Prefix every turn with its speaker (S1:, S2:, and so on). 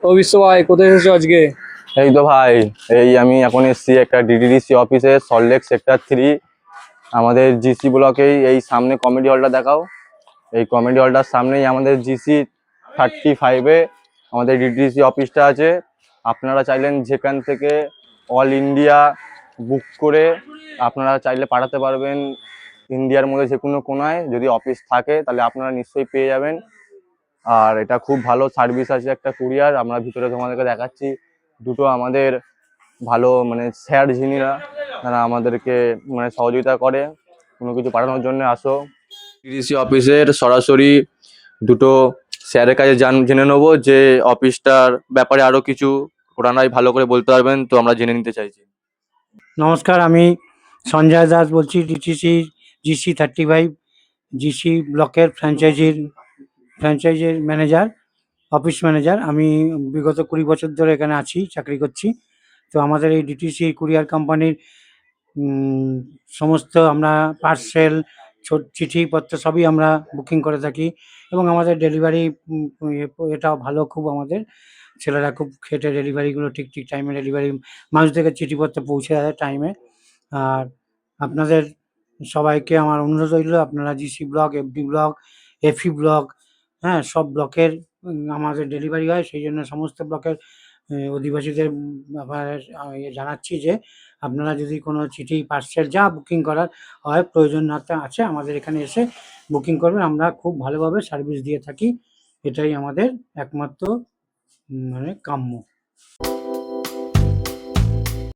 S1: ও বিশ্ব ভাই, কোথায় এসেছো আজকে?
S2: এই তো ভাই, এই আমি এখন এসেছি একটা ডিডিডিসি অফিসে, সল্টলেক সেক্টর 3। আমাদের জিসি ব্লকেই এই সামনে কমেডি হলটা দেখাও। এই কমেডি হলটার সামনেই আমাদের GC35-এ আমাদের ডিডিডিসি অফিসটা আছে। আপনারা চাইলেন যেখান থেকে অল ইন্ডিয়া বুক করে আপনারা চাইলে পাঠাতে পারবেন। ইন্ডিয়ার মধ্যে যে কোনো কোনায় যদি অফিস থাকে তাহলে আপনারা নিশ্চয়ই পেয়ে যাবেন। আর এটা খুব ভালো সার্ভিস আছে, একটা কুরিয়ার। আমরা ভিতরে তোমাদেরকে দেখাচ্ছি। দুটো আমাদের ভালো মানে স্যার যিনিরা, তারা আমাদেরকে মানে সহযোগিতা করে কোনো কিছু পাঠানোর জন্য। আসো ডিডিসি অফিসের সরাসরি দুটো স্যারের কাছে জেনে নেবো যে অফিসটার ব্যাপারে আরো কিছু ওনারাই ভালো করে বলতে পারবেন, তো আমরা জেনে নিতে চাইছি।
S3: নমস্কার, আমি সঞ্জয় দাস বলছি, ডিটিসি GC35 জিসি ব্লকের ফ্র্যাঞ্চাইজির ম্যানেজার, অফিস ম্যানেজার। আমি বিগত 20 বছর ধরে এখানে আছি, চাকরি করছি। তো আমাদের এই ডিটিসি কুরিয়ার কোম্পানির সমস্ত আমরা পার্সেল, চিঠিপত্র সবই আমরা বুকিং করে থাকি। এবং আমাদের ডেলিভারি এটাও ভালো খুব। আমাদের ছেলেরা খুব খেটে ডেলিভারিগুলো ঠিক ঠিক টাইমে ডেলিভারি, মানুষ থেকে চিঠিপত্র পৌঁছে দেয় টাইমে। আর আপনাদের সবাইকে আমার অনুরোধ রইল, আপনারা GC block, FD block, FE block, হ্যাঁ, সব ব্লকের আমাদের ডেলিভারি হয়। সেই জন্য সমস্ত ব্লকের অধিবাসীদের ব্যাপারে জানাচ্ছি যে আপনারা যদি কোনো চিঠি, পার্সেল যা বুকিং করার হয়, প্রয়োজনীয়তা আছে, আমাদের এখানে এসে বুকিং করবেন। আমরা খুব ভালোভাবে সার্ভিস দিয়ে থাকি। এটাই আমাদের একমাত্র মানে কাম্য।